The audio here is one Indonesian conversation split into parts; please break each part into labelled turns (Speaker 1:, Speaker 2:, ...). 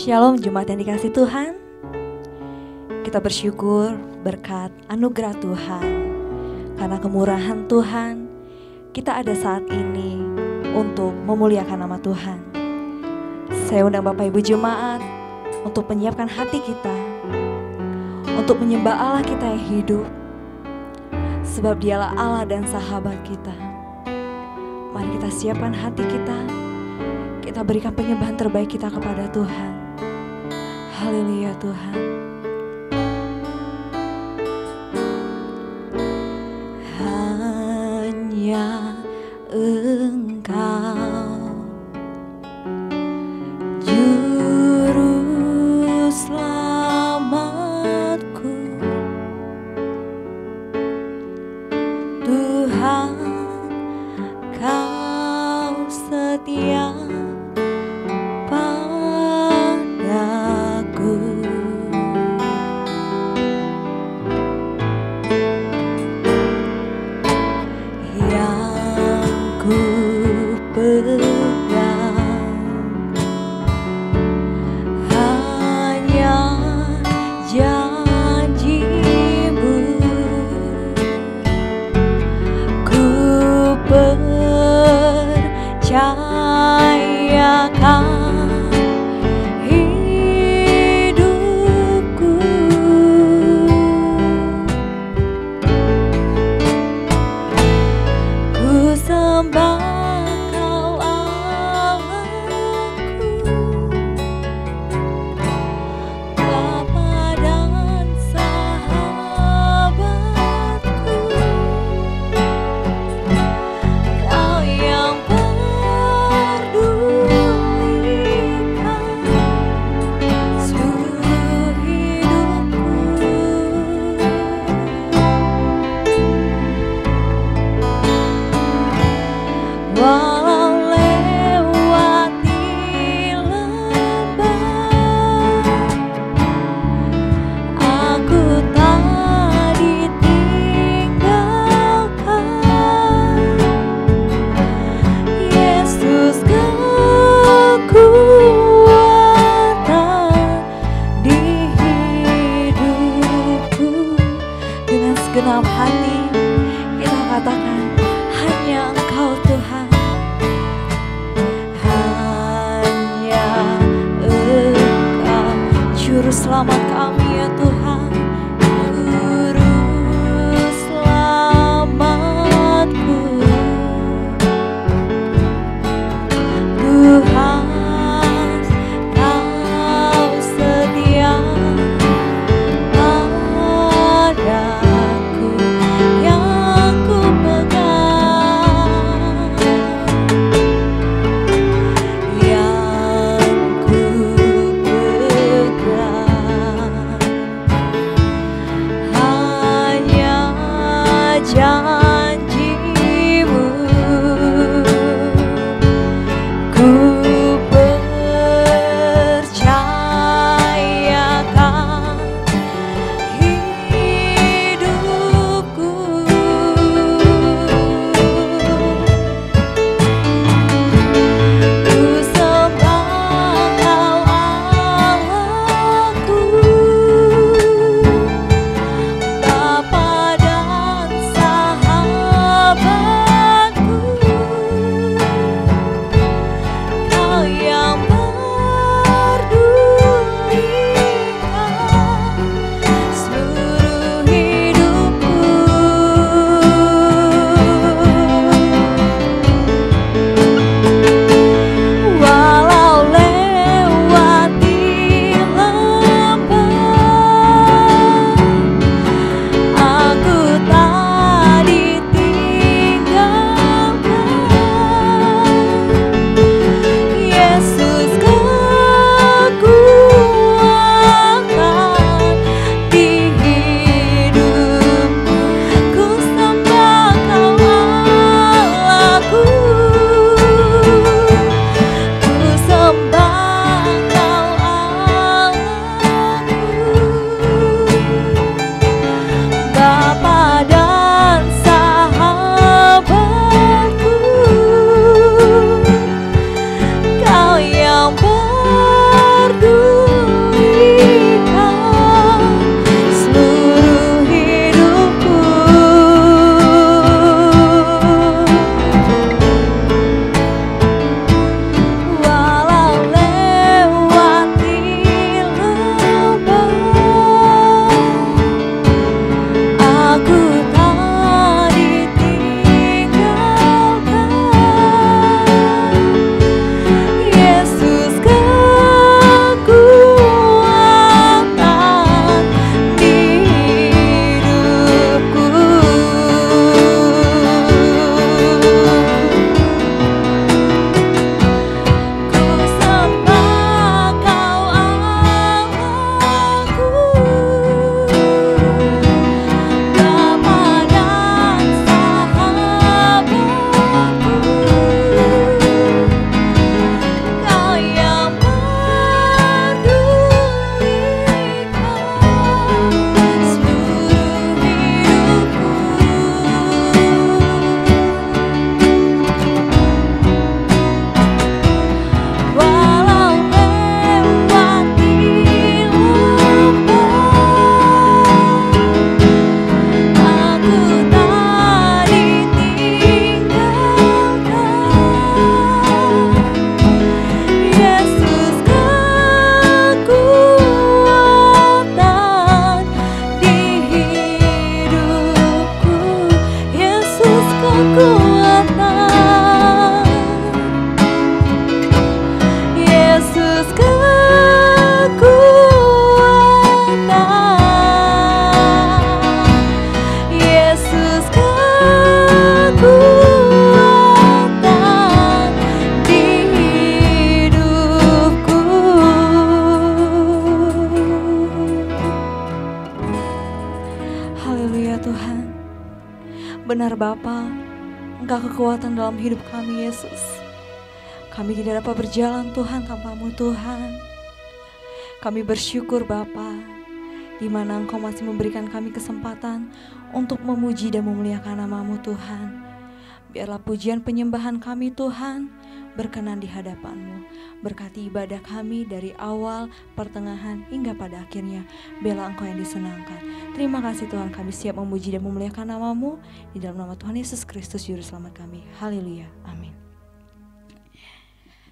Speaker 1: Shalom jemaat yang dikasih Tuhan. Kita bersyukur berkat anugerah Tuhan. Karena kemurahan Tuhan, kita ada saat ini untuk memuliakan nama Tuhan. Saya undang Bapak Ibu Jemaat untuk menyiapkan hati kita, untuk menyembah Allah kita yang hidup. Sebab dialah Allah dan sahabat kita. Mari kita siapkan hati kita. Kita berikan penyembahan terbaik kita kepada Tuhan. Haleluya Tuhan. Hanya Engkau Juru Selamatku, Tuhan Kau setia selamat kami ya Tuhan, Juru Selamatku, Tuhan Kau setia padaku, yang ku pegang, yang ku pegang. Benar Bapa, Engkau kekuatan dalam hidup kami Yesus. Kami tidak dapat berjalan Tuhan tanpa-Mu Tuhan. Kami bersyukur Bapa, di mana Engkau masih memberikan kami kesempatan untuk memuji dan memuliakan nama-Mu Tuhan. Biarlah pujian penyembahan kami Tuhan berkenan di hadapan-Mu. Berkati ibadah kami dari awal, pertengahan, hingga pada akhirnya. Biarlah Engkau yang disenangkan. Terima kasih Tuhan, kami siap memuji dan memuliakan nama-Mu. Di dalam nama Tuhan Yesus Kristus Juru Selamat kami. Haleluya, amin.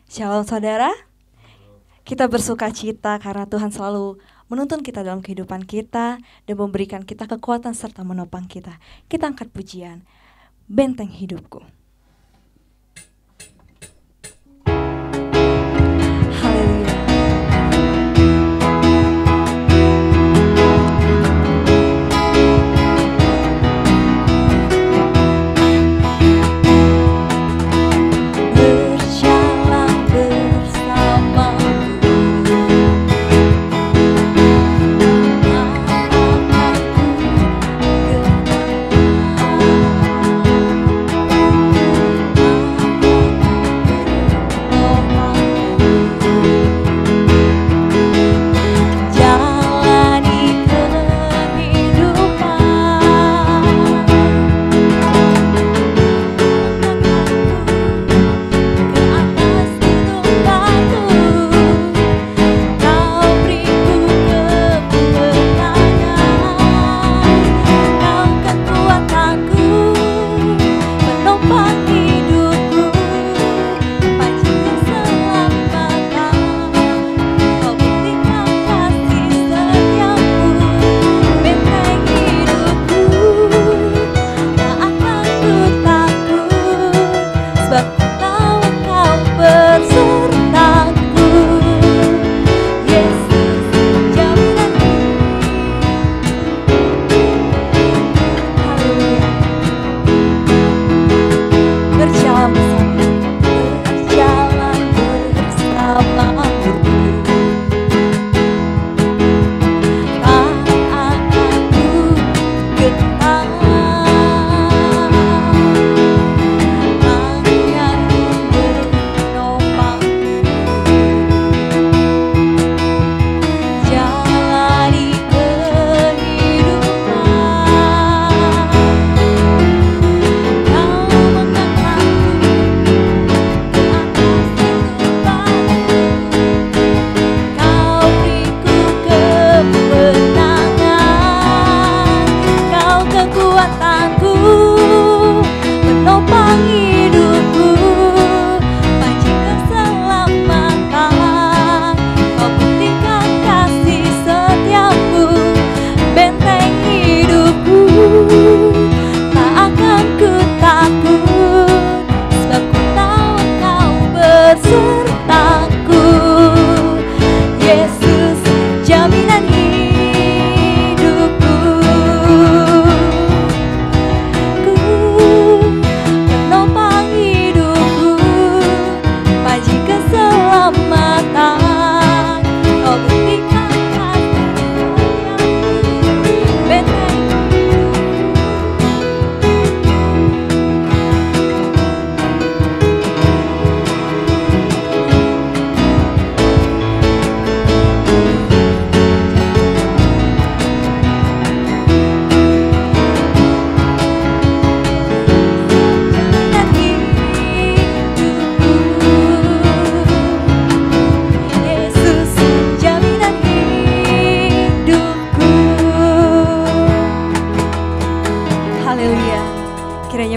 Speaker 1: Shalom saudara. Kita bersuka cita karena Tuhan selalu menuntun kita dalam kehidupan kita dan memberikan kita kekuatan serta menopang kita. Kita angkat pujian, Benteng Hidupku.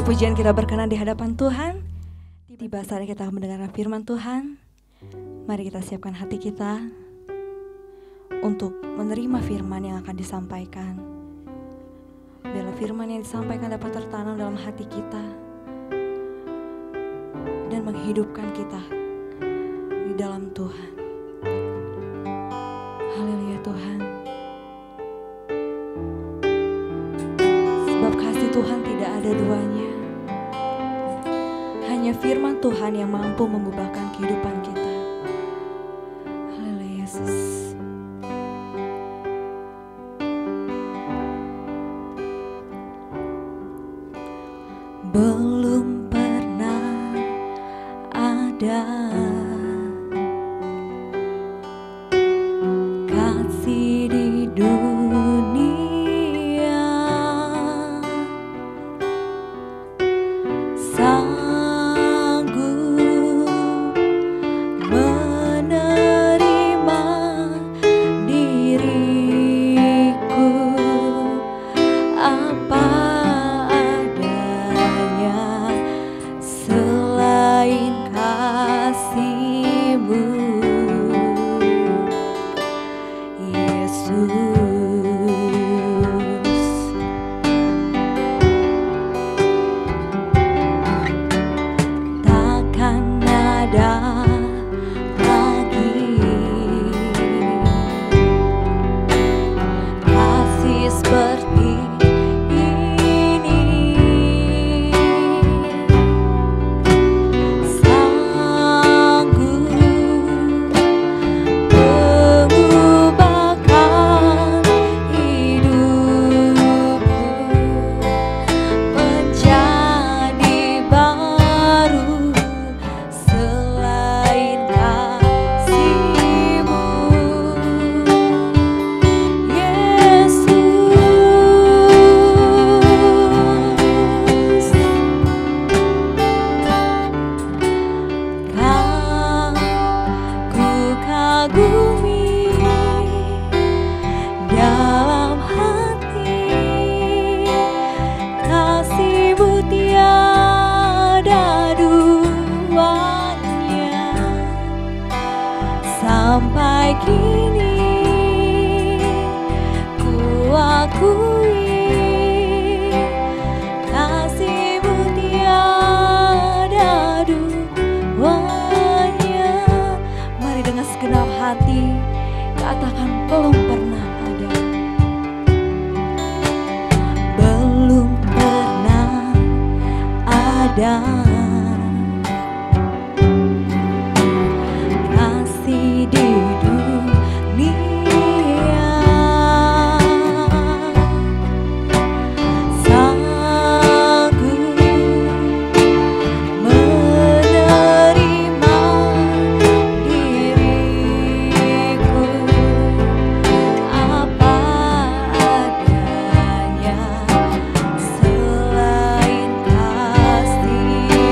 Speaker 1: Pujian kita berkenan di hadapan Tuhan. Tiba saatnya kita mendengar firman Tuhan. Mari kita siapkan hati kita untuk menerima firman yang akan disampaikan. Biarlah firman yang disampaikan dapat tertanam dalam hati kita dan menghidupkan kita di dalam Tuhan. Haleluya Tuhan. Sebab kasih Tuhan tidak ada duanya. Hanya firman Tuhan yang mampu mengubahkan kehidupan kita. Haleluya Yesus. belum pernah ada kasih di dunia sanggup menerima diriku apa adanya selain kasih-Mu, Yesus. Takkan ada lagi kasih seperti ini, sanggup mengubahkan hidupku menjadi baru selain kasih-Mu, Yesus. Ku kagumi dalam hati kasih-Mu tiada duanya. Sampai kini ku akui kasih-Mu tiada duanya. Mari dengan segenap hati katakan belum pernah ada, belum pernah ada kasih di dunia sanggup menerima diriku apa adanya selain kasih-Mu,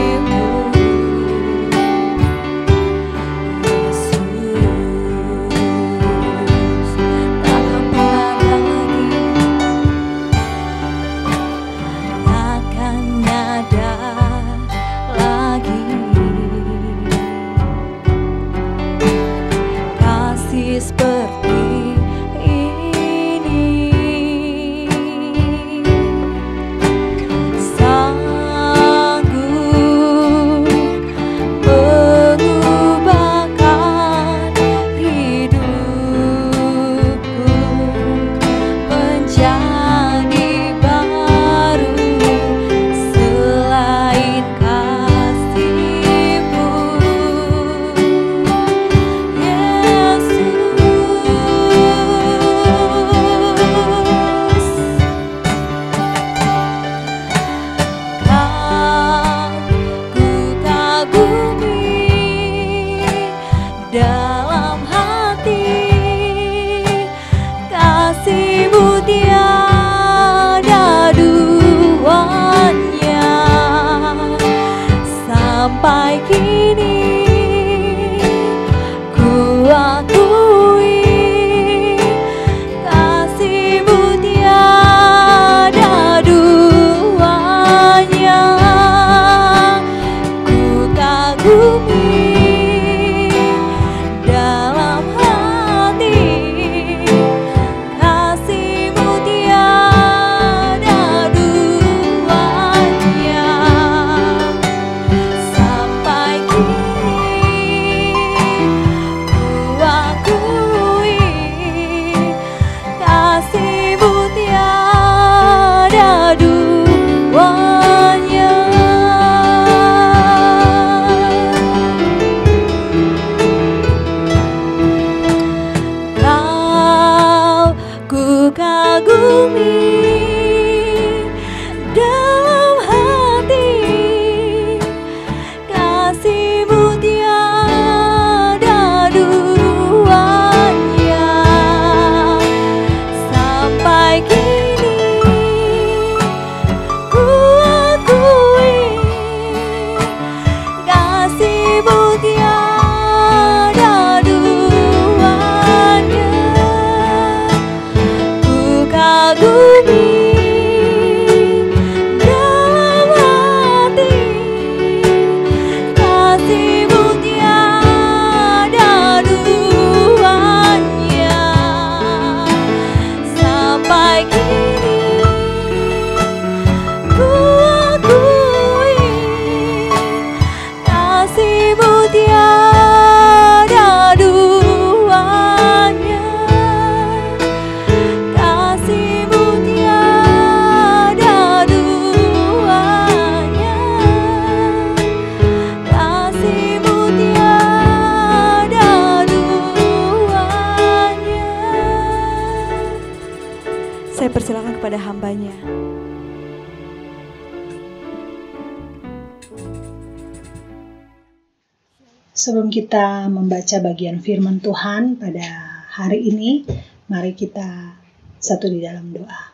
Speaker 2: Sebelum kita membaca bagian firman Tuhan pada hari ini, mari kita satu di dalam doa.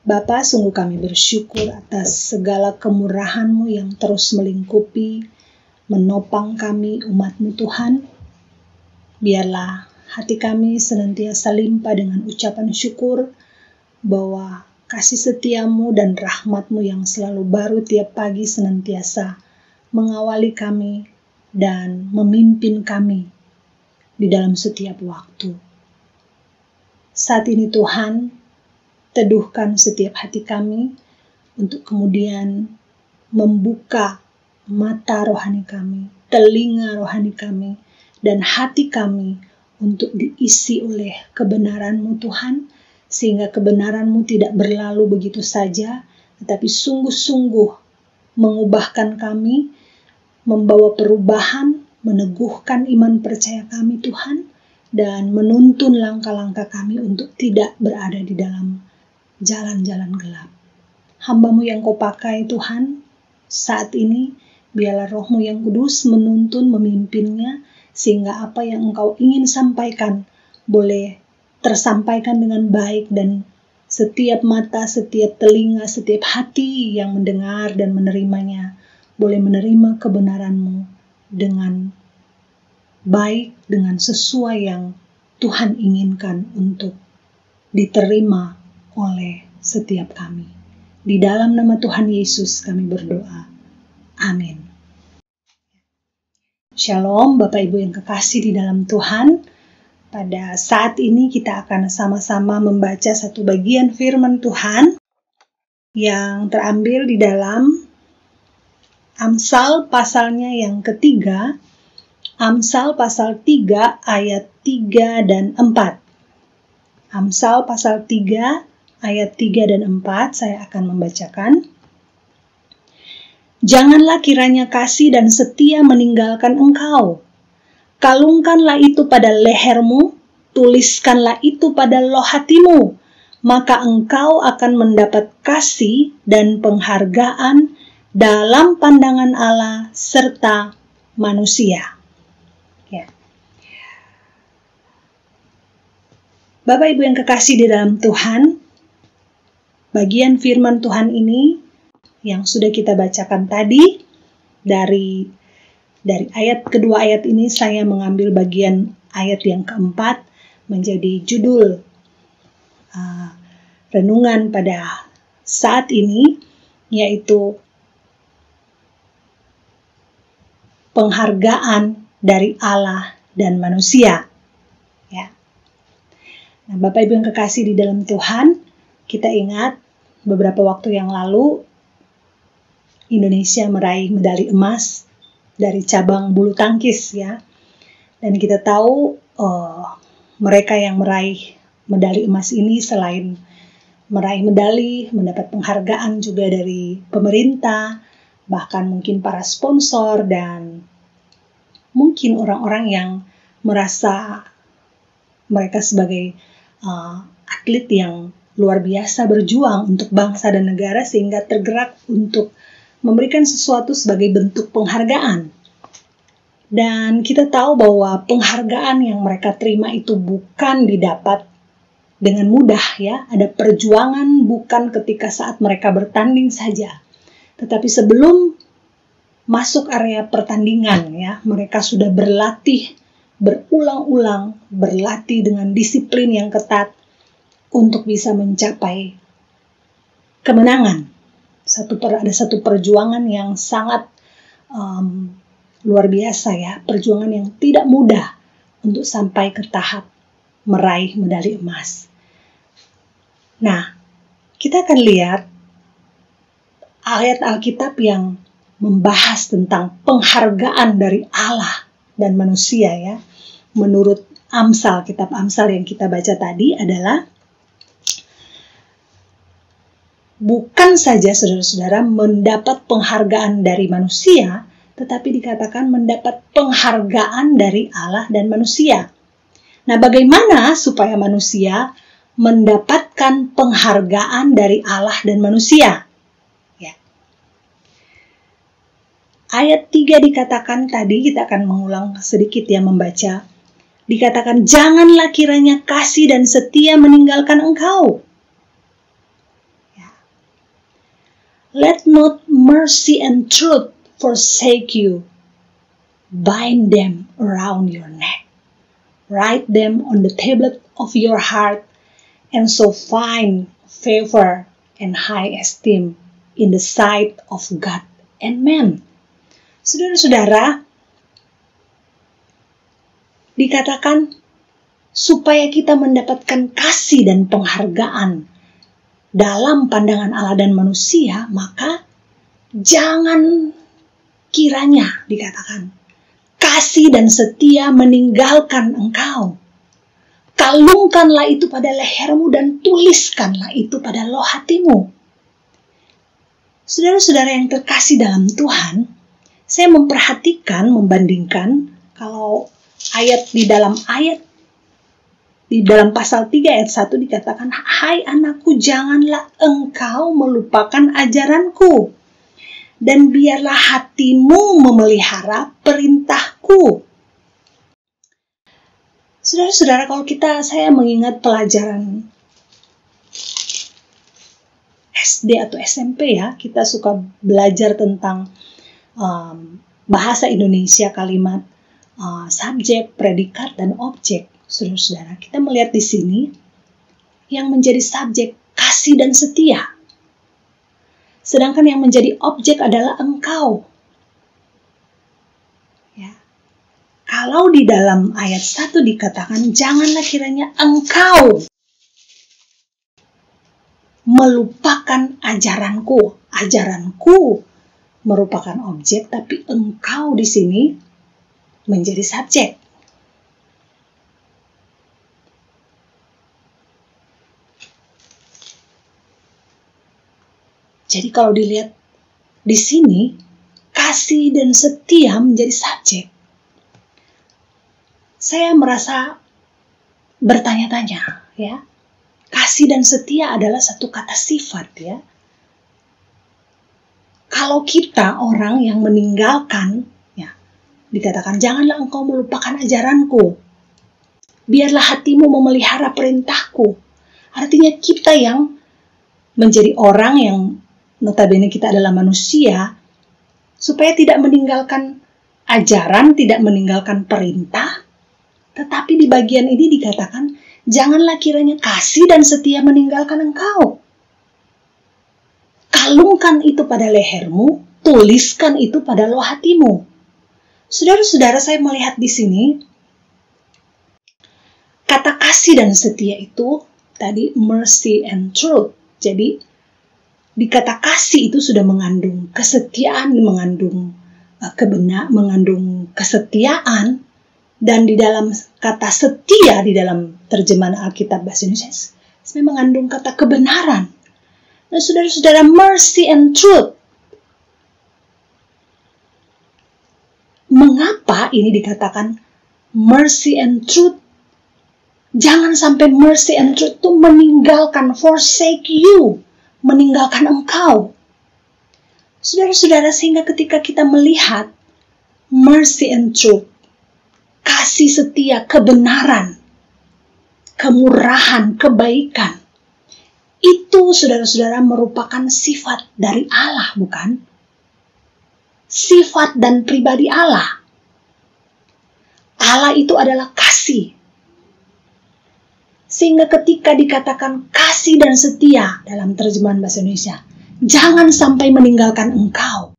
Speaker 2: Bapa, sungguh kami bersyukur atas segala kemurahan-Mu yang terus melingkupi, menopang kami umat-Mu Tuhan. Biarlah hati kami senantiasa limpah dengan ucapan syukur bahwa kasih setia-Mu dan rahmat-Mu yang selalu baru tiap pagi senantiasa mengawali kami dan memimpin kami di dalam setiap waktu. Saat ini Tuhan, teduhkan setiap hati kami untuk kemudian membuka mata rohani kami, telinga rohani kami, dan hati kami untuk diisi oleh kebenaran-Mu Tuhan, sehingga kebenaran-Mu tidak berlalu begitu saja, tetapi sungguh-sungguh mengubahkan kami, membawa perubahan, meneguhkan iman percaya kami Tuhan, dan menuntun langkah-langkah kami untuk tidak berada di dalam jalan-jalan gelap. Hamba-Mu yang Kau pakai Tuhan, saat ini biarlah Roh-Mu yang kudus menuntun, memimpinnya, sehingga apa yang Engkau ingin sampaikan boleh tersampaikan dengan baik, dan setiap mata, setiap telinga, setiap hati yang mendengar dan menerimanya boleh menerima kebenaran-Mu dengan baik, dengan sesuai yang Tuhan inginkan untuk diterima oleh setiap kami. Di dalam nama Tuhan Yesus kami berdoa. Amin. Shalom Bapak Ibu yang kekasih di dalam Tuhan. Pada saat ini kita akan sama-sama membaca satu bagian firman Tuhan yang terambil di dalam Amsal pasalnya yang ketiga, Amsal pasal 3 ayat 3 dan 4. Amsal pasal 3 ayat 3 dan 4 saya akan membacakan. Janganlah kiranya kasih dan setia meninggalkan engkau. Kalungkanlah itu pada lehermu, tuliskanlah itu pada loh hatimu, maka engkau akan mendapat kasih dan penghargaan dalam pandangan Allah serta manusia. Ya. Bapak Ibu yang kekasih di dalam Tuhan, bagian firman Tuhan ini yang sudah kita bacakan tadi, dari ayat kedua ayat ini saya mengambil bagian ayat yang keempat menjadi judul renungan pada saat ini, yaitu penghargaan dari Allah dan manusia. Ya. Nah, Bapak Ibu yang kekasih di dalam Tuhan, kita ingat beberapa waktu yang lalu Indonesia meraih medali emas dari cabang bulu tangkis, ya. Dan kita tahu mereka yang meraih medali emas ini selain meraih medali, mendapat penghargaan juga dari pemerintah, bahkan mungkin para sponsor, dan mungkin orang-orang yang merasa mereka sebagai atlet yang luar biasa berjuang untuk bangsa dan negara, sehingga tergerak untuk memberikan sesuatu sebagai bentuk penghargaan. Dan kita tahu bahwa penghargaan yang mereka terima itu bukan didapat dengan mudah, ya. Ada perjuangan, bukan ketika saat mereka bertanding saja, tetapi sebelum masuk area pertandingan, ya, mereka sudah berlatih berulang-ulang, berlatih dengan disiplin yang ketat untuk bisa mencapai kemenangan. Ada satu perjuangan yang sangat luar biasa, ya, perjuangan yang tidak mudah untuk sampai ke tahap meraih medali emas. Nah, kita akan lihat ayat Alkitab yang membahas tentang penghargaan dari Allah dan manusia, ya. Menurut Amsal, kitab Amsal yang kita baca tadi adalah bukan saja saudara-saudara mendapat penghargaan dari manusia, tetapi dikatakan mendapat penghargaan dari Allah dan manusia. Nah, bagaimana supaya manusia mendapatkan penghargaan dari Allah dan manusia? Ya. Ayat 3 dikatakan tadi, kita akan mengulang sedikit ya membaca. Dikatakan, janganlah kiranya kasih dan setia meninggalkan engkau. Ya. Let not mercy and truth forsake you. Bind them around your neck. Write them on the tablet of your heart, and so find favor and high esteem in the sight of God and man. Saudara-saudara, dikatakan supaya kita mendapatkan kasih dan penghargaan dalam pandangan Allah dan manusia, maka jangan kiranya, dikatakan, kasih dan setia meninggalkan engkau. Kalungkanlah itu pada lehermu dan tuliskanlah itu pada loh hatimu. Saudara-saudara yang terkasih dalam Tuhan, saya memperhatikan, membandingkan kalau di dalam pasal 3 ayat 1 dikatakan, hai anakku, janganlah engkau melupakan ajaranku, dan biarlah hatimu memelihara perintahku. Saudara-saudara, kalau saya mengingat pelajaran SD atau SMP ya, kita suka belajar tentang bahasa Indonesia, kalimat subjek, predikat, dan objek. Saudara-saudara, kita melihat di sini yang menjadi subjek kasih dan setia, sedangkan yang menjadi objek adalah engkau. Ya. Kalau di dalam ayat 1 dikatakan, janganlah kiranya engkau melupakan ajaranku. Ajaranku merupakan objek, tapi engkau di sini menjadi subjek. Jadi kalau dilihat di sini, kasih dan setia menjadi subjek. Saya merasa bertanya-tanya, ya. Kasih dan setia adalah satu kata sifat, ya. Kalau kita orang yang meninggalkan, ya, dikatakan janganlah engkau melupakan ajaranku, biarlah hatimu memelihara perintahku. Artinya kita yang menjadi orang yang notabene kita adalah manusia, supaya tidak meninggalkan ajaran, tidak meninggalkan perintah, tetapi di bagian ini dikatakan, janganlah kiranya kasih dan setia meninggalkan engkau. Kalungkan itu pada lehermu, tuliskan itu pada loh hatimu. Saudara-saudara, saya melihat di sini, kata kasih dan setia itu, tadi mercy and truth. Jadi, di kata kasih itu sudah mengandung kesetiaan, mengandung mengandung kesetiaan, dan di dalam kata setia di dalam terjemahan Alkitab bahasa Indonesia mengandung kata kebenaran. Nah, saudara-saudara, mercy and truth. Mengapa ini dikatakan mercy and truth? Jangan sampai mercy and truth itu meninggalkan, forsake you, meninggalkan engkau. Saudara-saudara, sehingga ketika kita melihat mercy and truth, kasih setia, kebenaran, kemurahan, kebaikan, itu saudara-saudara merupakan sifat dari Allah, bukan? Sifat dan pribadi Allah. Allah itu adalah kasih. Sehingga ketika dikatakan kasih dan setia dalam terjemahan bahasa Indonesia, jangan sampai meninggalkan engkau.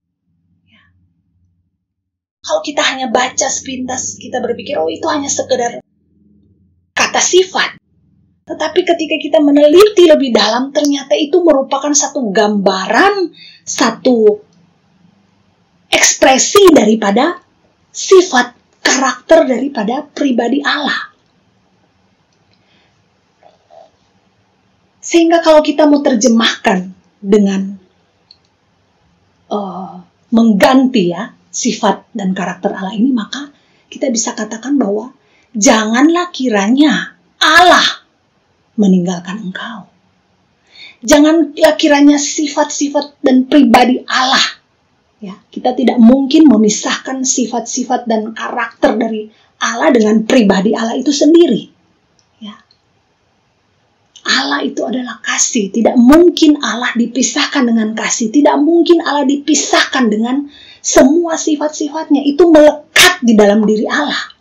Speaker 2: Kalau kita hanya baca sepintas, kita berpikir, oh itu hanya sekedar kata sifat. Tetapi ketika kita meneliti lebih dalam, ternyata itu merupakan satu gambaran, satu ekspresi daripada sifat, karakter daripada pribadi Allah. Sehingga kalau kita mau terjemahkan dengan mengganti ya sifat dan karakter Allah ini, maka kita bisa katakan bahwa janganlah kiranya Allah meninggalkan engkau. Janganlah kiranya sifat-sifat dan pribadi Allah Ya, kita tidak mungkin memisahkan sifat-sifat dan karakter dari Allah dengan pribadi Allah itu sendiri. Ya. Allah itu adalah kasih. Tidak mungkin Allah dipisahkan dengan kasih. Tidak mungkin Allah dipisahkan dengan semua sifat-sifatnya. Itu melekat di dalam diri Allah.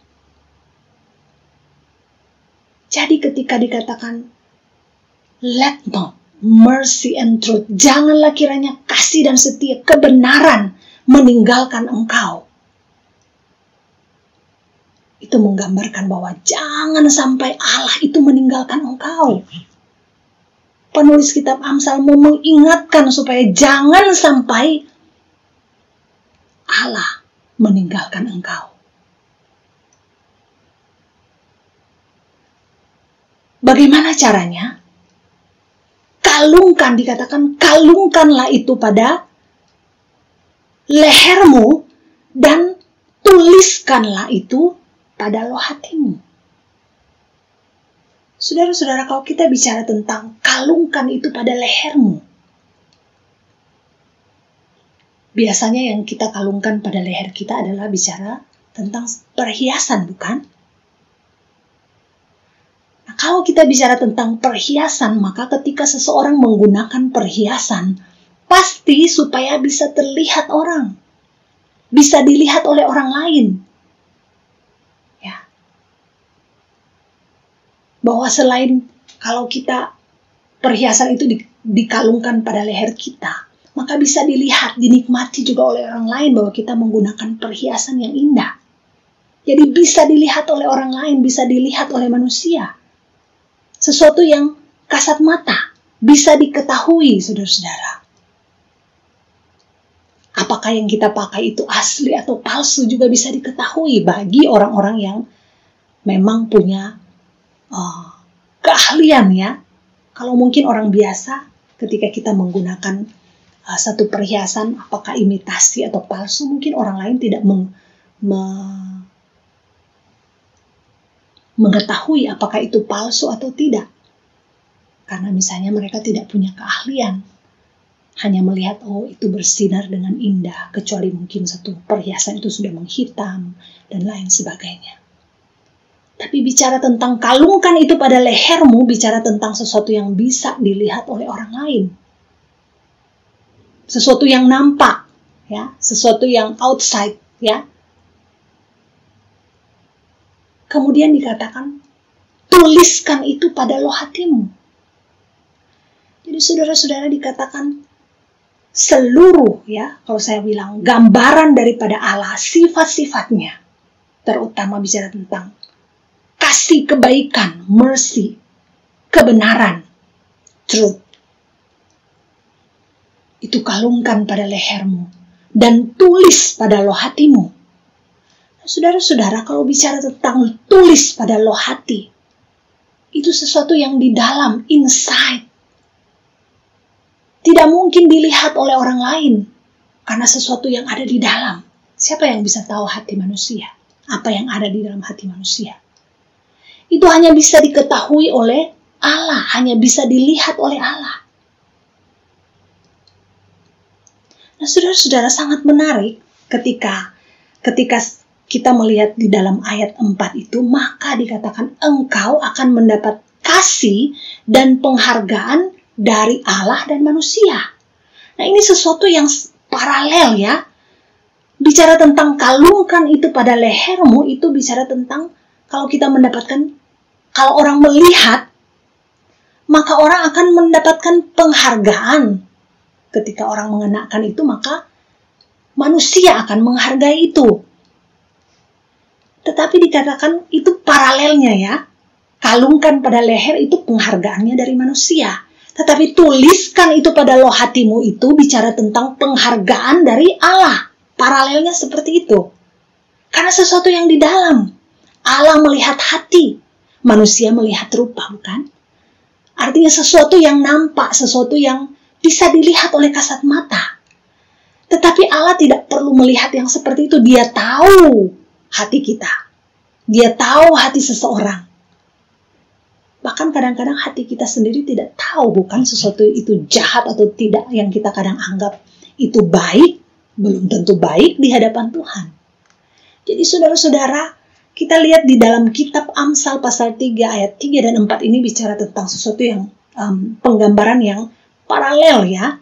Speaker 2: Jadi ketika dikatakan let not mercy and truth, janganlah kiranya kasih dan setia, kebenaran meninggalkan engkau. Itu menggambarkan bahwa jangan sampai Allah itu meninggalkan engkau. Penulis kitab Amsal mau mengingatkan supaya jangan sampai Allah meninggalkan engkau. Bagaimana caranya? Kalungkan, dikatakan kalungkanlah itu pada lehermu dan tuliskanlah itu pada loh hatimu. Saudara-saudara, kalau kita bicara tentang kalungkan itu pada lehermu, biasanya yang kita kalungkan pada leher kita adalah bicara tentang perhiasan, bukan? Nah, kalau kita bicara tentang perhiasan, maka ketika seseorang menggunakan perhiasan, pasti supaya bisa terlihat orang, bisa dilihat oleh orang lain. Ya. Bahwa selain kalau kita perhiasan itu dikalungkan pada leher kita, maka bisa dilihat, dinikmati juga oleh orang lain bahwa kita menggunakan perhiasan yang indah. Jadi bisa dilihat oleh orang lain, bisa dilihat oleh manusia. Sesuatu yang kasat mata, bisa diketahui, saudara-saudara. Apakah yang kita pakai itu asli atau palsu juga bisa diketahui bagi orang-orang yang memang punya keahlian, ya. Kalau mungkin orang biasa, ketika kita menggunakan satu perhiasan, apakah imitasi atau palsu, mungkin orang lain tidak mengetahui apakah itu palsu atau tidak. Karena misalnya mereka tidak punya keahlian. Hanya melihat, oh itu bersinar dengan indah, kecuali mungkin satu perhiasan itu sudah menghitam, dan lain sebagainya. Tapi bicara tentang kalungkan itu pada lehermu, bicara tentang sesuatu yang bisa dilihat oleh orang lain. Sesuatu yang nampak, ya, sesuatu yang outside, ya. Kemudian dikatakan, tuliskan itu pada loh hatimu. Jadi saudara-saudara, dikatakan seluruh, ya, kalau saya bilang gambaran daripada Allah, sifat-sifatnya, terutama bicara tentang kasih, kebaikan, mercy, kebenaran, truth, itu kalungkan pada lehermu dan tulis pada loh hatimu. Saudara-saudara, kalau bicara tentang tulis pada loh hati, itu sesuatu yang di dalam, inside. Tidak mungkin dilihat oleh orang lain, karena sesuatu yang ada di dalam. Siapa yang bisa tahu hati manusia? Apa yang ada di dalam hati manusia? Itu hanya bisa diketahui oleh Allah, hanya bisa dilihat oleh Allah. Nah, saudara-saudara, sangat menarik ketika kita melihat di dalam ayat 4 itu, maka dikatakan engkau akan mendapat kasih dan penghargaan dari Allah dan manusia. Nah, ini sesuatu yang paralel, ya. Bicara tentang kalungkan itu pada lehermu, itu bicara tentang kalau kita mendapatkan, kalau orang melihat, maka orang akan mendapatkan penghargaan. Ketika orang mengenakan itu, maka manusia akan menghargai itu. Tetapi dikatakan itu paralelnya, ya. Kalungkan pada leher itu penghargaannya dari manusia. Tetapi tuliskan itu pada loh hatimu itu bicara tentang penghargaan dari Allah. Paralelnya seperti itu. Karena sesuatu yang di dalam. Allah melihat hati. Manusia melihat rupa, bukan? Artinya sesuatu yang nampak, sesuatu yang bisa dilihat oleh kasat mata. Tetapi Allah tidak perlu melihat yang seperti itu. Dia tahu hati kita. Dia tahu hati seseorang. Bahkan kadang-kadang hati kita sendiri tidak tahu, bukan, sesuatu itu jahat atau tidak, yang kita kadang anggap itu baik, belum tentu baik di hadapan Tuhan. Jadi saudara-saudara, kita lihat di dalam kitab Amsal pasal 3 ayat 3 dan 4 ini bicara tentang sesuatu yang penggambaran yang paralel ya.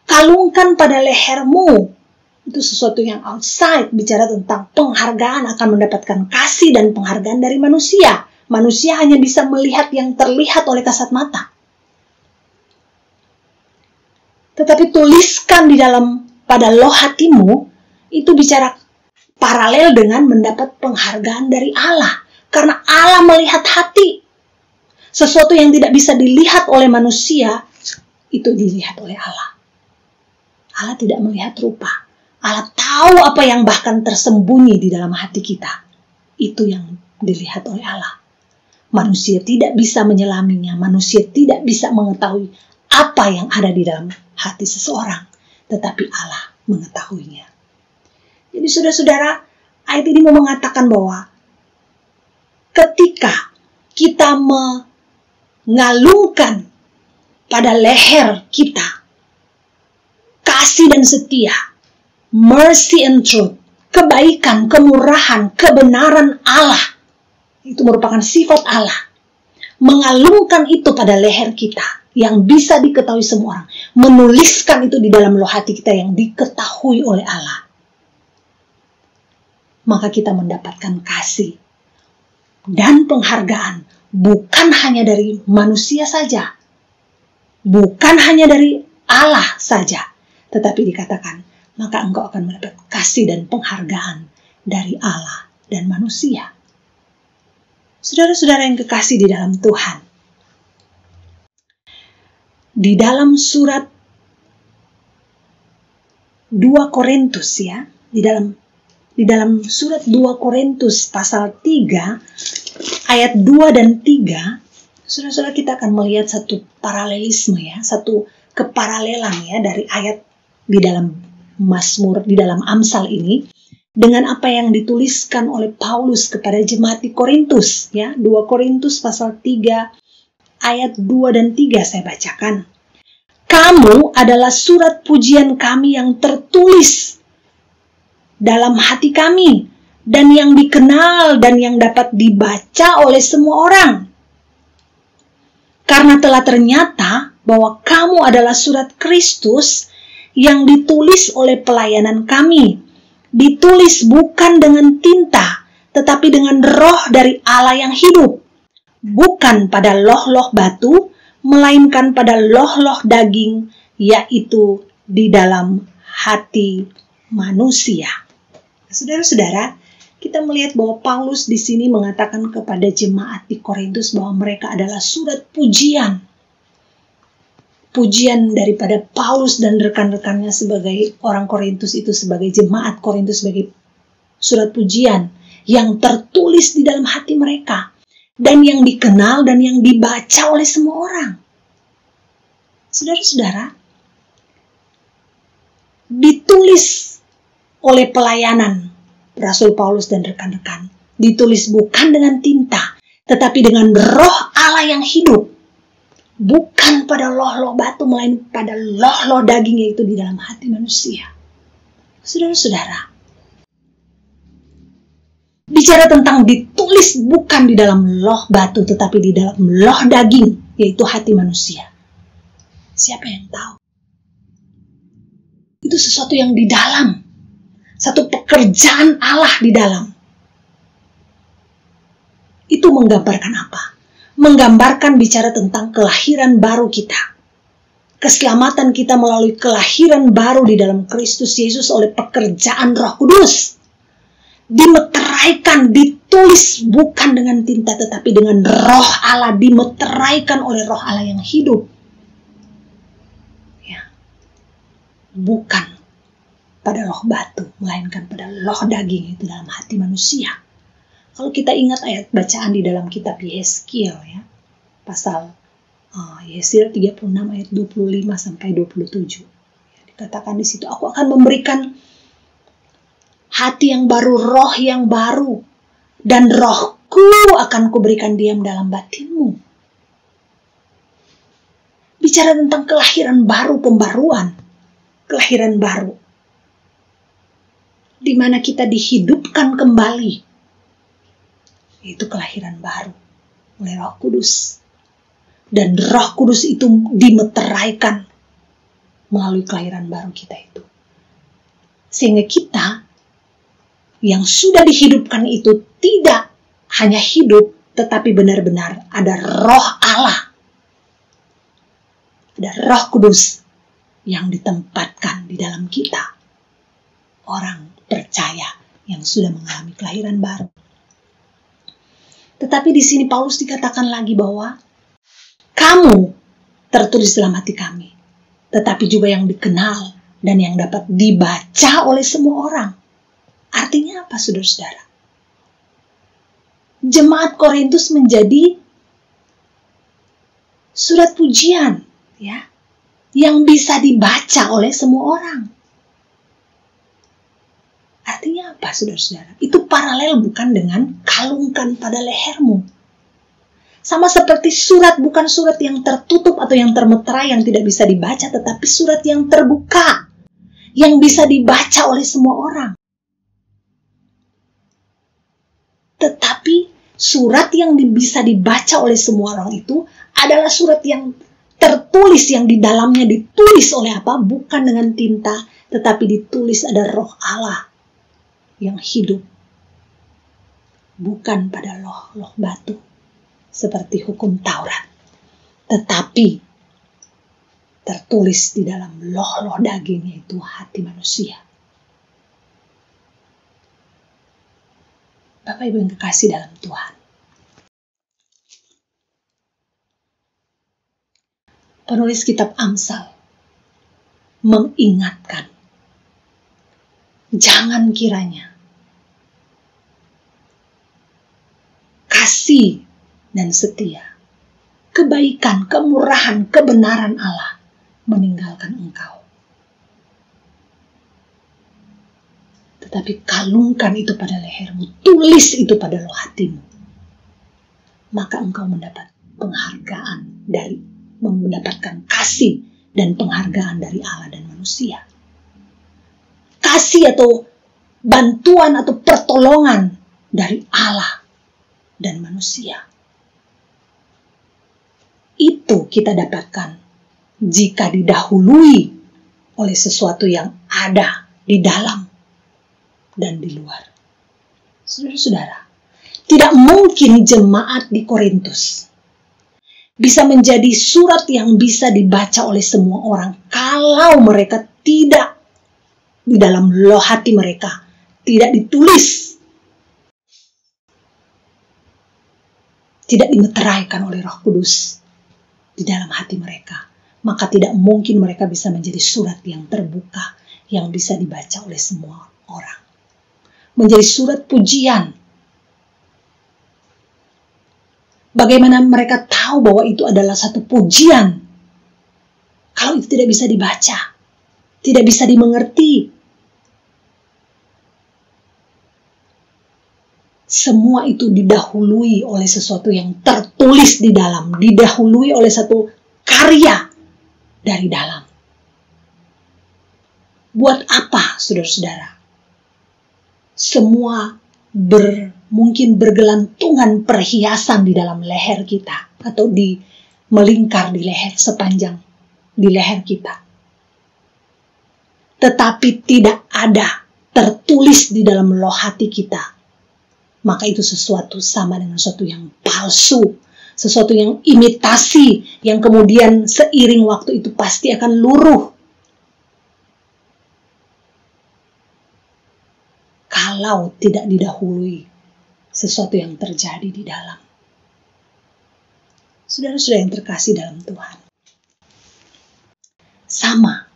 Speaker 2: Kalungkan pada lehermu, itu sesuatu yang outside, bicara tentang penghargaan, akan mendapatkan kasih dan penghargaan dari manusia. Manusia hanya bisa melihat yang terlihat oleh kasat mata. Tetapi tuliskan di dalam pada loh hatimu, itu bicara paralel dengan mendapat penghargaan dari Allah. Karena Allah melihat hati. Sesuatu yang tidak bisa dilihat oleh manusia, itu dilihat oleh Allah. Allah tidak melihat rupa. Allah tahu apa yang bahkan tersembunyi di dalam hati kita. Itu yang dilihat oleh Allah. Manusia tidak bisa menyelaminya. Manusia tidak bisa mengetahui apa yang ada di dalam hati seseorang. Tetapi Allah mengetahuinya. Jadi saudara-saudara, ayat ini mau mengatakan bahwa ketika kita mengalungkan pada leher kita kasih dan setia, mercy and truth, kebaikan, kemurahan, kebenaran Allah, itu merupakan sifat Allah. Mengalungkan itu pada leher kita yang bisa diketahui semua orang, menuliskan itu di dalam loh hati kita yang diketahui oleh Allah, maka kita mendapatkan kasih dan penghargaan bukan hanya dari manusia saja, bukan hanya dari Allah saja, tetapi dikatakan maka engkau akan mendapat kasih dan penghargaan dari Allah dan manusia. Saudara-saudara yang kekasih di dalam Tuhan, di dalam surat 2 Korintus ya, di dalam surat 2 Korintus pasal 3 ayat 2 dan 3, saudara-saudara, kita akan melihat satu paralelisme ya, satu keparalelan ya dari ayat di dalam Mazmur, di dalam Amsal ini dengan apa yang dituliskan oleh Paulus kepada jemaat di Korintus ya. 2 Korintus pasal 3 ayat 2 dan 3 saya bacakan. Kamu adalah surat pujian kami yang tertulis dalam hati kami dan yang dikenal dan yang dapat dibaca oleh semua orang. Karena telah ternyata bahwa kamu adalah surat Kristus yang ditulis oleh pelayanan kami. Ditulis bukan dengan tinta, tetapi dengan roh dari Allah yang hidup. Bukan pada loh-loh batu, melainkan pada loh-loh daging, yaitu di dalam hati manusia. Saudara-saudara, kita melihat bahwa Paulus di sini mengatakan kepada jemaat di Korintus bahwa mereka adalah surat pujian. Pujian daripada Paulus dan rekan-rekannya sebagai orang Korintus itu, sebagai jemaat Korintus, sebagai surat pujian yang tertulis di dalam hati mereka dan yang dikenal dan yang dibaca oleh semua orang. Saudara-saudara, ditulis oleh pelayanan Rasul Paulus dan rekan-rekan, ditulis bukan dengan tinta, tetapi dengan roh Allah yang hidup. Bukan pada loh-loh batu, melainkan pada loh-loh daging, yaitu di dalam hati manusia. Saudara-saudara, bicara tentang ditulis bukan di dalam loh batu, tetapi di dalam loh daging, yaitu hati manusia. Siapa yang tahu? Itu sesuatu yang di dalam, satu pekerjaan Allah di dalam. Itu menggambarkan apa? Menggambarkan bicara tentang kelahiran baru kita. Keselamatan kita melalui kelahiran baru di dalam Kristus Yesus oleh pekerjaan Roh Kudus. Dimeteraikan, ditulis bukan dengan tinta tetapi dengan roh Allah, dimeteraikan oleh roh Allah yang hidup. Ya. Bukan pada loh batu, melainkan pada loh daging, itu dalam hati manusia. Kalau kita ingat ayat bacaan di dalam kitab Yeskiel ya, pasal Yeskiel 36 ayat 25 sampai 27. Ya, dikatakan di situ, aku akan memberikan hati yang baru, roh yang baru, dan rohku akan kuberikan diam dalam batinmu. Bicara tentang kelahiran baru, pembaruan, kelahiran baru. di mana kita dihidupkan kembali, yaitu kelahiran baru oleh Roh Kudus. Dan Roh Kudus itu dimeteraikan melalui kelahiran baru kita itu. Sehingga kita yang sudah dihidupkan itu tidak hanya hidup, tetapi benar-benar ada Roh Allah. Ada Roh Kudus yang ditempatkan di dalam kita. Orang percaya yang sudah mengalami kelahiran baru. Tetapi di sini Paulus dikatakan lagi bahwa kamu tertulis dalam hati kami, tetapi juga yang dikenal dan yang dapat dibaca oleh semua orang. Artinya apa, saudara-saudara? Jemaat Korintus menjadi surat pujian, ya, yang bisa dibaca oleh semua orang. Artinya apa, saudara-saudara? Itu paralel bukan dengan kalungkan pada lehermu. Sama seperti surat, bukan surat yang tertutup atau yang termeterai yang tidak bisa dibaca, tetapi surat yang terbuka, yang bisa dibaca oleh semua orang. Tetapi surat yang bisa dibaca oleh semua orang itu adalah surat yang tertulis, yang di dalamnya ditulis oleh apa? Bukan dengan tinta, tetapi ditulis ada Roh Allah yang hidup. Bukan pada loh batu seperti hukum Taurat, tetapi tertulis di dalam loh daging, yaitu hati manusia. Bapak Ibu yang kekasih dalam Tuhan, penulis kitab Amsal mengingatkan, jangan kiranya kasih dan setia, kebaikan, kemurahan, kebenaran Allah meninggalkan engkau. Tetapi kalungkan itu pada lehermu, tulis itu pada loh hatimu. Maka engkau mendapat penghargaan mendapatkan kasih dan penghargaan dari Allah dan manusia. Kasih atau bantuan atau pertolongan dari Allah dan manusia. Itu kita dapatkan jika didahului oleh sesuatu yang ada di dalam dan di luar. Saudara-saudara, tidak mungkin jemaat di Korintus bisa menjadi surat yang bisa dibaca oleh semua orang kalau mereka tidak di dalam loh hati mereka, tidak ditulis, tidak dimeteraikan oleh Roh Kudus di dalam hati mereka. Maka tidak mungkin mereka bisa menjadi surat yang terbuka, yang bisa dibaca oleh semua orang. Menjadi surat pujian. Bagaimana mereka tahu bahwa itu adalah satu pujian kalau itu tidak bisa dibaca, tidak bisa dimengerti? Semua itu didahului oleh sesuatu yang tertulis di dalam, didahului oleh satu karya dari dalam. Buat apa, saudara-saudara? Semua mungkin bergelantungan perhiasan di dalam leher kita, atau melingkar di leher, sepanjang di leher kita. Tetapi tidak ada tertulis di dalam loh hati kita. Maka itu sesuatu sama dengan sesuatu yang palsu, sesuatu yang imitasi, yang kemudian seiring waktu itu pasti akan luruh. Kalau tidak didahului sesuatu yang terjadi di dalam. Saudara-saudara yang terkasih dalam Tuhan. Sama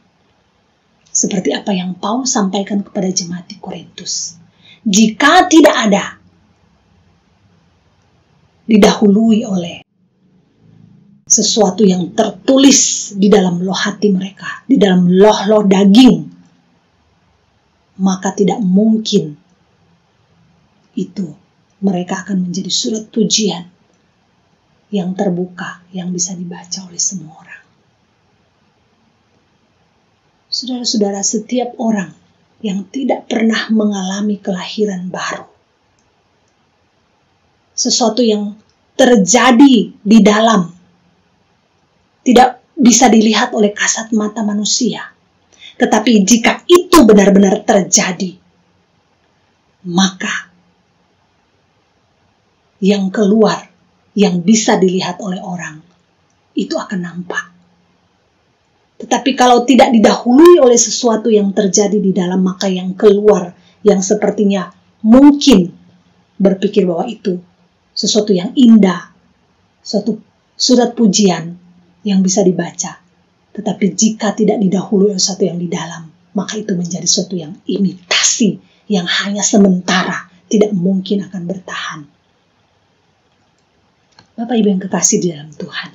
Speaker 2: seperti apa yang Paulus sampaikan kepada jemaat di Korintus. Jika tidak ada didahului oleh sesuatu yang tertulis di dalam loh hati mereka, di dalam loh daging, maka tidak mungkin itu mereka akan menjadi surat pujian yang terbuka, yang bisa dibaca oleh semua orang. Saudara-saudara, setiap orang yang tidak pernah mengalami kelahiran baru. Sesuatu yang terjadi di dalam, tidak bisa dilihat oleh kasat mata manusia. Tetapi jika itu benar-benar terjadi, maka yang keluar, yang bisa dilihat oleh orang, itu akan nampak. Tetapi kalau tidak didahului oleh sesuatu yang terjadi di dalam, maka yang keluar, yang sepertinya mungkin berpikir bahwa itu sesuatu yang indah, suatu surat pujian yang bisa dibaca. Tetapi jika tidak didahului oleh sesuatu yang di dalam, maka itu menjadi sesuatu yang imitasi, yang hanya sementara, tidak mungkin akan bertahan. Bapak Ibu yang kekasih di dalam Tuhan,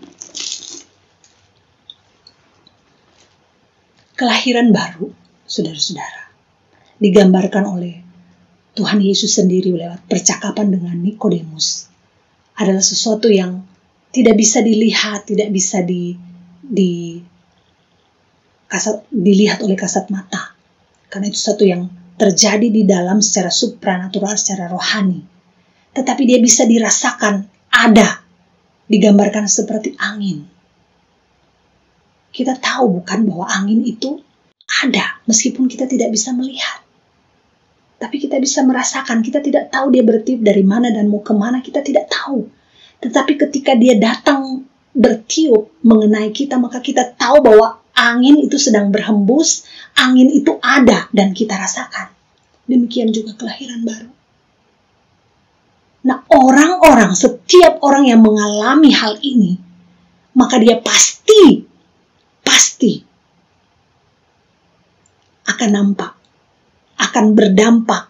Speaker 2: kelahiran baru, saudara-saudara, digambarkan oleh Tuhan Yesus sendiri lewat percakapan dengan Nikodemus, adalah sesuatu yang tidak bisa dilihat, tidak bisa dilihat oleh kasat mata. Karena itu sesuatu yang terjadi di dalam secara supranatural, secara rohani. Tetapi dia bisa dirasakan, ada, digambarkan seperti angin. Kita tahu bukan bahwa angin itu ada, meskipun kita tidak bisa melihat. Tapi kita bisa merasakan, kita tidak tahu dia bertiup dari mana dan mau kemana, kita tidak tahu. Tetapi ketika dia datang bertiup mengenai kita, maka kita tahu bahwa angin itu sedang berhembus, angin itu ada dan kita rasakan. Demikian juga kelahiran baru. Nah, setiap orang yang mengalami hal ini, maka dia pasti akan nampak, akan berdampak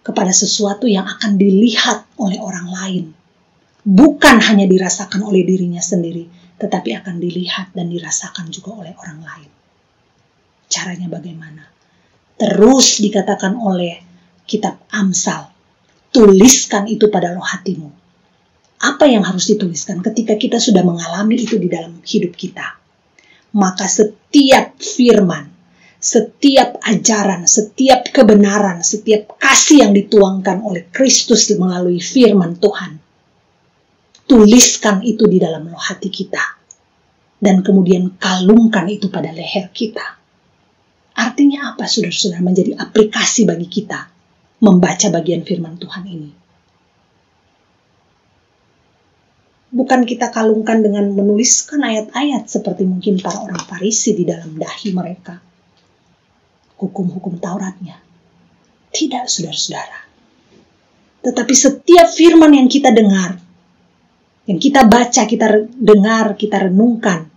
Speaker 2: kepada sesuatu yang akan dilihat oleh orang lain. Bukan hanya dirasakan oleh dirinya sendiri, tetapi akan dilihat dan dirasakan juga oleh orang lain. Caranya bagaimana? Terus dikatakan oleh kitab Amsal, tuliskan itu pada roh hatimu. Apa yang harus dituliskan ketika kita sudah mengalami itu di dalam hidup kita? Maka setiap firman, setiap ajaran, setiap kebenaran, setiap kasih yang dituangkan oleh Kristus melalui firman Tuhan, tuliskan itu di dalam roh hati kita. Dan kemudian kalungkan itu pada leher kita. Artinya apa, saudara-saudara, menjadi aplikasi bagi kita membaca bagian firman Tuhan ini? Bukan kita kalungkan dengan menuliskan ayat-ayat seperti mungkin para orang Farisi di dalam dahi mereka, hukum-hukum Tauratnya. Tidak, saudara-saudara. Tetapi setiap firman yang kita dengar, yang kita baca, kita dengar, kita renungkan,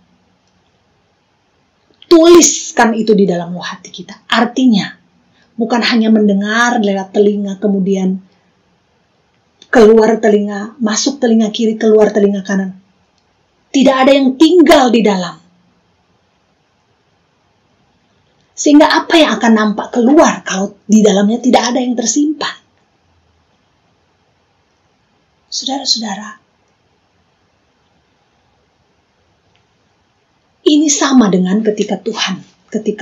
Speaker 2: tuliskan itu di dalam roh hati kita. Artinya, bukan hanya mendengar lewat telinga, kemudian keluar telinga, masuk telinga kiri, keluar telinga kanan. Tidak ada yang tinggal di dalam. Sehingga apa yang akan nampak keluar kalau di dalamnya tidak ada yang tersimpan? Saudara-saudara, ini sama dengan ketika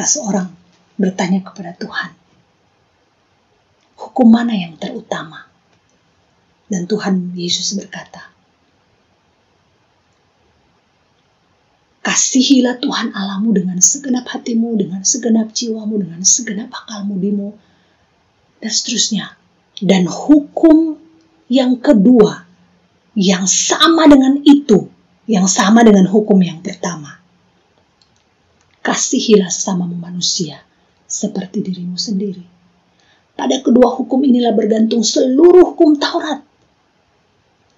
Speaker 2: seorang bertanya kepada Tuhan, hukum mana yang terutama? Dan Tuhan Yesus berkata, kasihilah Tuhan Allahmu dengan segenap hatimu, dengan segenap jiwamu, dengan segenap akal budimu, dan seterusnya. Dan hukum yang kedua, yang sama dengan itu, yang sama dengan hukum yang pertama, kasihilah sesamamu manusia seperti dirimu sendiri. Pada kedua hukum inilah bergantung seluruh hukum Taurat.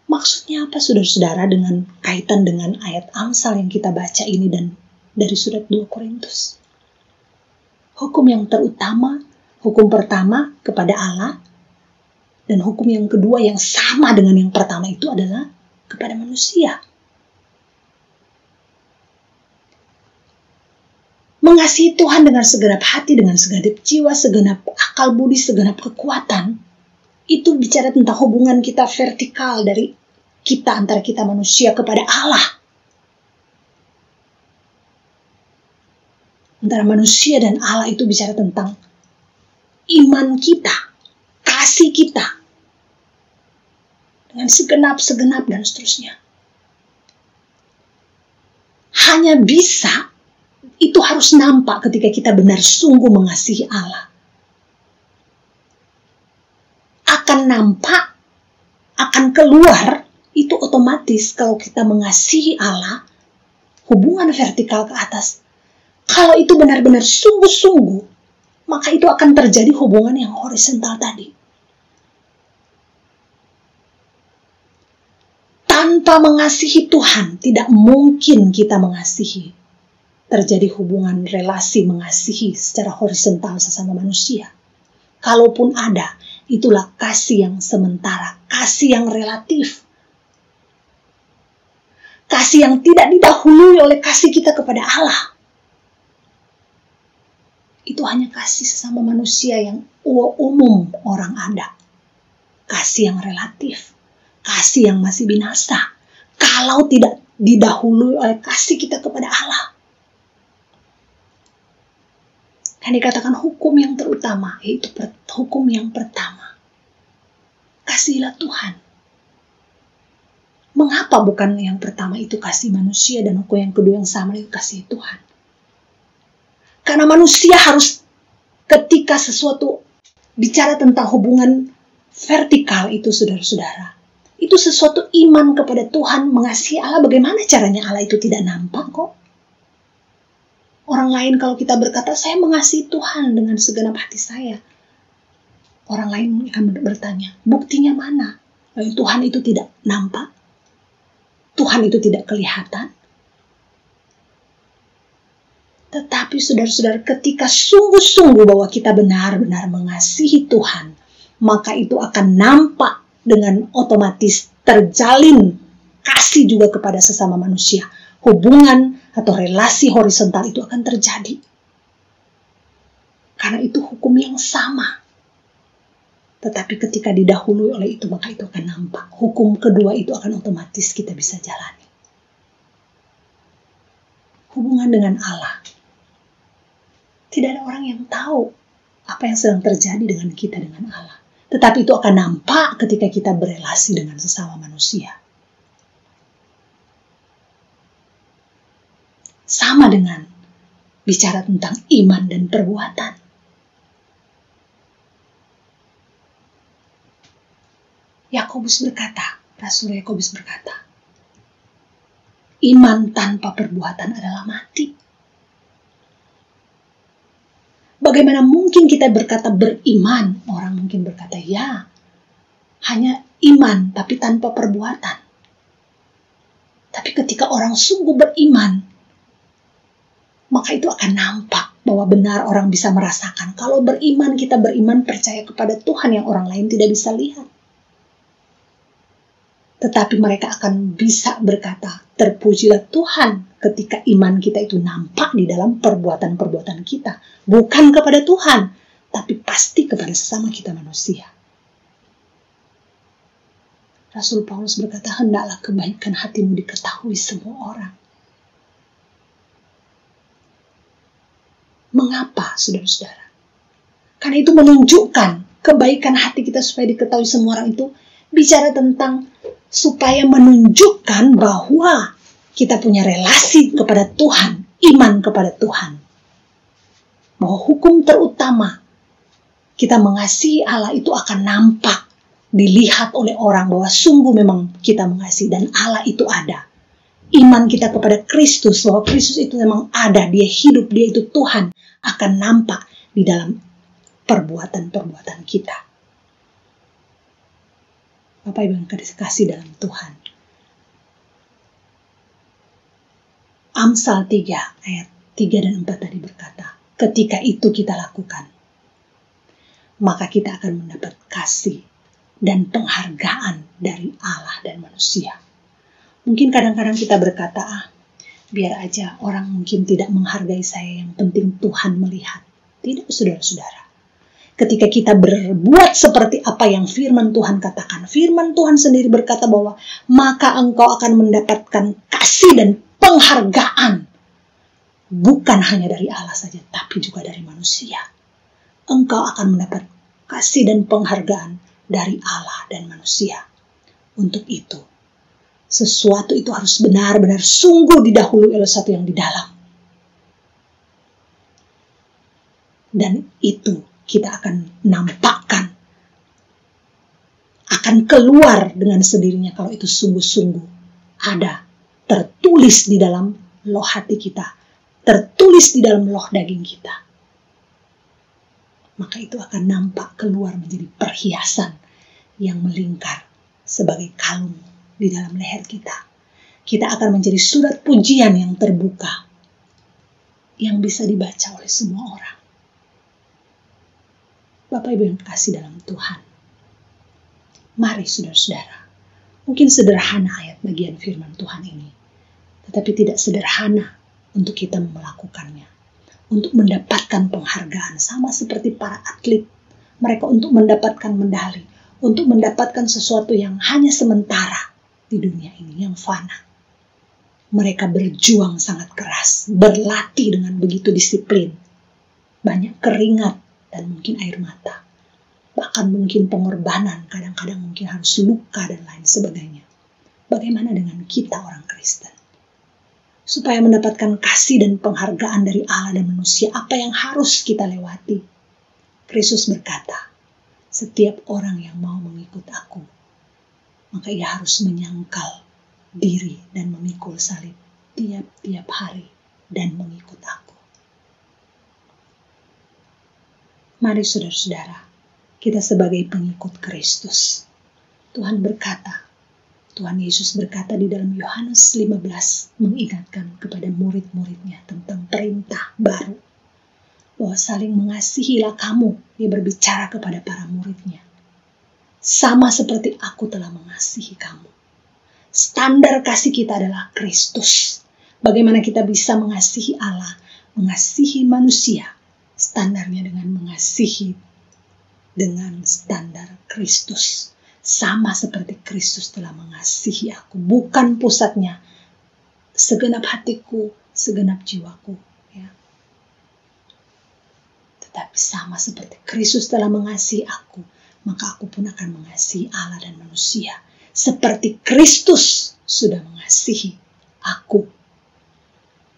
Speaker 2: Maksudnya apa, saudara-saudara, dengan kaitan dengan ayat Amsal yang kita baca ini dan dari surat 2 Korintus? Hukum yang terutama, hukum pertama kepada Allah, dan hukum yang kedua yang sama dengan yang pertama itu adalah kepada manusia. Mengasihi Tuhan dengan segenap hati, dengan segenap jiwa, segenap akal budi, segenap kekuatan. Itu bicara tentang hubungan kita vertikal dari kita, antara kita manusia kepada Allah. antara manusia dan Allah itu bicara tentang iman kita, kasih kita, dengan segenap dan seterusnya. Hanya bisa, itu harus nampak ketika kita benar sungguh mengasihi Allah. Akan nampak, akan keluar, itu otomatis kalau kita mengasihi Allah, hubungan vertikal ke atas. Kalau itu benar-benar sungguh-sungguh, maka itu akan terjadi hubungan yang horizontal tadi. Tanpa mengasihi Tuhan, tidak mungkin kita mengasihi. Terjadi hubungan relasi mengasihi secara horizontal sesama manusia. Kalaupun ada, itulah kasih yang sementara, kasih yang relatif. Kasih yang tidak didahului oleh kasih kita kepada Allah. Itu hanya kasih sesama manusia yang umum orang ada. Kasih yang relatif. Kasih yang masih binasa. Kalau tidak didahului oleh kasih kita kepada Allah. Kan dikatakan hukum yang terutama, yaitu hukum yang pertama. Kasihilah Tuhan. Mengapa bukan yang pertama itu kasih manusia dan hukum yang kedua yang sama itu kasih Tuhan? Karena manusia harus ketika sesuatu bicara tentang hubungan vertikal itu saudara-saudara. Itu sesuatu iman kepada Tuhan, mengasihi Allah. Bagaimana caranya Allah itu tidak nampak kok? Orang lain kalau kita berkata, saya mengasihi Tuhan dengan segenap hati saya. Orang lain akan bertanya, buktinya mana? Tuhan itu tidak nampak? Tuhan itu tidak kelihatan? Tetapi saudara-saudara, ketika sungguh-sungguh bahwa kita benar-benar mengasihi Tuhan, maka itu akan nampak dengan otomatis terjalin kasih juga kepada sesama manusia. Hubungan atau relasi horizontal itu akan terjadi. Karena itu hukum yang sama. Tetapi ketika didahului oleh itu, maka itu akan nampak. Hukum kedua itu akan otomatis kita bisa jalani. Hubungan dengan Allah. Tidak ada orang yang tahu apa yang sedang terjadi dengan kita dengan Allah. Tetapi itu akan nampak ketika kita berelasi dengan sesama manusia. Sama dengan bicara tentang iman dan perbuatan. Yakobus berkata, Rasul Yakobus berkata, iman tanpa perbuatan adalah mati. Bagaimana mungkin kita berkata beriman? Orang mungkin berkata, ya, hanya iman tapi tanpa perbuatan. Tapi ketika orang sungguh beriman, maka itu akan nampak bahwa benar orang bisa merasakan. Kalau beriman, kita beriman percaya kepada Tuhan yang orang lain tidak bisa lihat. Tetapi mereka akan bisa berkata, terpujilah Tuhan ketika iman kita itu nampak di dalam perbuatan-perbuatan kita. Bukan kepada Tuhan, tapi pasti kepada sesama kita manusia. Rasul Paulus berkata, hendaklah kebaikan hatimu diketahui semua orang. Mengapa, saudara-saudara? Karena itu menunjukkan kebaikan hati kita supaya diketahui semua orang itu bicara tentang supaya menunjukkan bahwa kita punya relasi kepada Tuhan, iman kepada Tuhan. Bahwa hukum terutama kita mengasihi Allah itu akan nampak, dilihat oleh orang bahwa sungguh memang kita mengasihi dan Allah itu ada. Iman kita kepada Kristus, bahwa Kristus itu memang ada, dia hidup, dia itu Tuhan, akan nampak di dalam perbuatan-perbuatan kita. Bapak Ibu yang kasih dalam Tuhan. Amsal 3 ayat 3 dan 4 tadi berkata, ketika itu kita lakukan, maka kita akan mendapat kasih dan penghargaan dari Allah dan manusia. Mungkin kadang-kadang kita berkata, biar aja orang mungkin tidak menghargai saya, yang penting Tuhan melihat. Tidak, saudara-saudara. Ketika kita berbuat seperti apa yang firman Tuhan katakan, firman Tuhan sendiri berkata bahwa maka engkau akan mendapatkan kasih dan penghargaan bukan hanya dari Allah saja, tapi juga dari manusia. Engkau akan mendapat kasih dan penghargaan dari Allah dan manusia. Untuk itu, sesuatu itu harus benar-benar sungguh didahului oleh sesuatu yang di dalam. Dan itu kita akan nampakkan, akan keluar dengan sendirinya kalau itu sungguh-sungguh ada, tertulis di dalam loh hati kita, tertulis di dalam loh daging kita. Maka itu akan nampak keluar menjadi perhiasan yang melingkar sebagai kalung di dalam leher kita. Kita akan menjadi surat pujian yang terbuka, yang bisa dibaca oleh semua orang. Bapak Ibu yang kasih dalam Tuhan, mari saudara-saudara, mungkin sederhana ayat bagian firman Tuhan ini, tetapi tidak sederhana untuk kita melakukannya, untuk mendapatkan penghargaan sama seperti para atlet. Mereka untuk mendapatkan medali, untuk mendapatkan sesuatu yang hanya sementara di dunia ini, yang fana. Mereka berjuang sangat keras, berlatih dengan begitu disiplin, banyak keringat dan mungkin air mata, bahkan mungkin pengorbanan, kadang-kadang mungkin harus luka dan lain sebagainya. Bagaimana dengan kita orang Kristen? Supaya mendapatkan kasih dan penghargaan dari Allah dan manusia, apa yang harus kita lewati? Kristus berkata, setiap orang yang mau mengikut aku, maka ia harus menyangkal diri dan memikul salib tiap-tiap hari dan mengikut aku. Mari saudara-saudara, kita sebagai pengikut Kristus, Tuhan Yesus berkata di dalam Yohanes 15, mengingatkan kepada murid-muridnya tentang perintah baru, bahwa saling mengasihilah kamu. Dia berbicara kepada para muridnya, sama seperti aku telah mengasihi kamu. Standar kasih kita adalah Kristus. Bagaimana kita bisa mengasihi Allah, mengasihi manusia? Standarnya dengan mengasihi dengan standar Kristus. Sama seperti Kristus telah mengasihi aku. Bukan pusatnya segenap hatiku, segenap jiwaku. Ya. Tetapi sama seperti Kristus telah mengasihi aku, maka aku pun akan mengasihi Allah dan manusia. Seperti Kristus sudah mengasihi aku.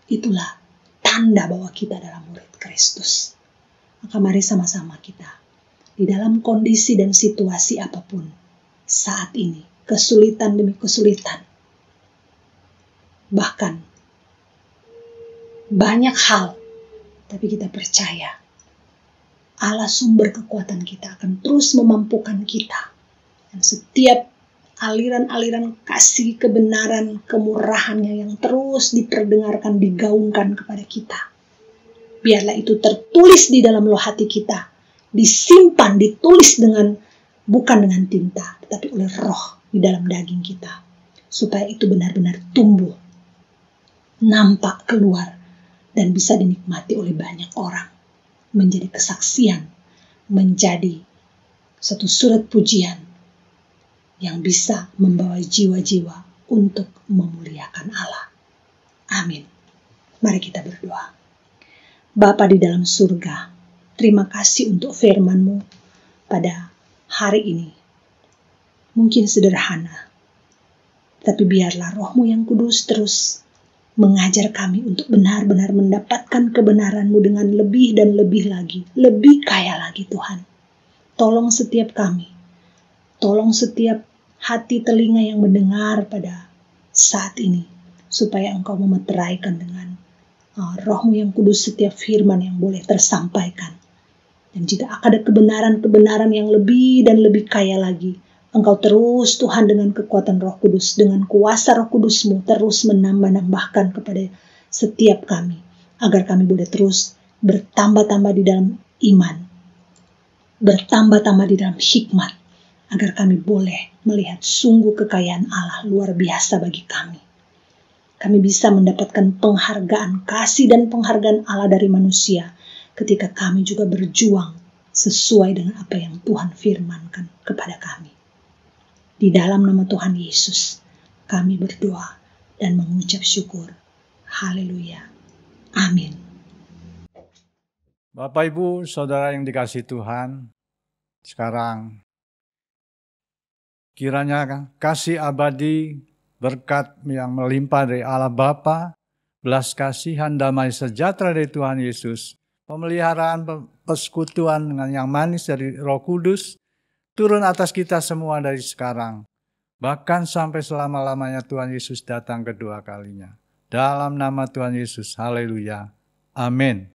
Speaker 2: Itulah tanda bahwa kita adalah murid Kristus. Maka mari sama-sama kita, di dalam kondisi dan situasi apapun saat ini, kesulitan demi kesulitan, bahkan banyak hal, tapi kita percaya Allah sumber kekuatan kita akan terus memampukan kita. Dan setiap aliran-aliran kasih, kebenaran, kemurahannya yang terus diperdengarkan, digaungkan kepada kita. Biarlah itu tertulis di dalam loh hati kita, disimpan, ditulis bukan dengan tinta, tetapi oleh roh di dalam daging kita. Supaya itu benar-benar tumbuh, nampak keluar, dan bisa dinikmati oleh banyak orang. Menjadi kesaksian, menjadi satu surat pujian yang bisa membawa jiwa-jiwa untuk memuliakan Allah. Amin. Mari kita berdoa. Bapa di dalam surga, terima kasih untuk firman-Mu pada hari ini. Mungkin sederhana, tapi biarlah Roh-Mu yang kudus terus mengajar kami untuk benar-benar mendapatkan kebenaran-Mu dengan lebih dan lebih lagi, lebih kaya lagi Tuhan. Tolong setiap kami, tolong setiap hati telinga yang mendengar pada saat ini, supaya Engkau memeteraikan dengan Roh-Mu yang kudus setiap firman yang boleh tersampaikan. Dan jika ada kebenaran-kebenaran yang lebih dan lebih kaya lagi, Engkau terus Tuhan dengan kekuatan Roh Kudus, dengan kuasa Roh Kudus-Mu terus menambah-nambahkan kepada setiap kami, agar kami boleh terus bertambah-tambah di dalam iman, bertambah-tambah di dalam hikmat, agar kami boleh melihat sungguh kekayaan Allah luar biasa bagi kami. Kami bisa mendapatkan penghargaan, kasih dan penghargaan Allah dari manusia, ketika kami juga berjuang sesuai dengan apa yang Tuhan firmankan kepada kami. Di dalam nama Tuhan Yesus, kami berdoa dan mengucap syukur. Haleluya. Amin.
Speaker 3: Bapak, Ibu, Saudara yang dikasihi Tuhan, sekarang kiranya kasih abadi, berkat yang melimpah dari Allah Bapa, belas kasihan, damai sejahtera dari Tuhan Yesus, pemeliharaan, persekutuan dengan yang manis dari Roh Kudus, turun atas kita semua dari sekarang, bahkan sampai selama-lamanya Tuhan Yesus datang kedua kalinya. Dalam nama Tuhan Yesus, haleluya, amin.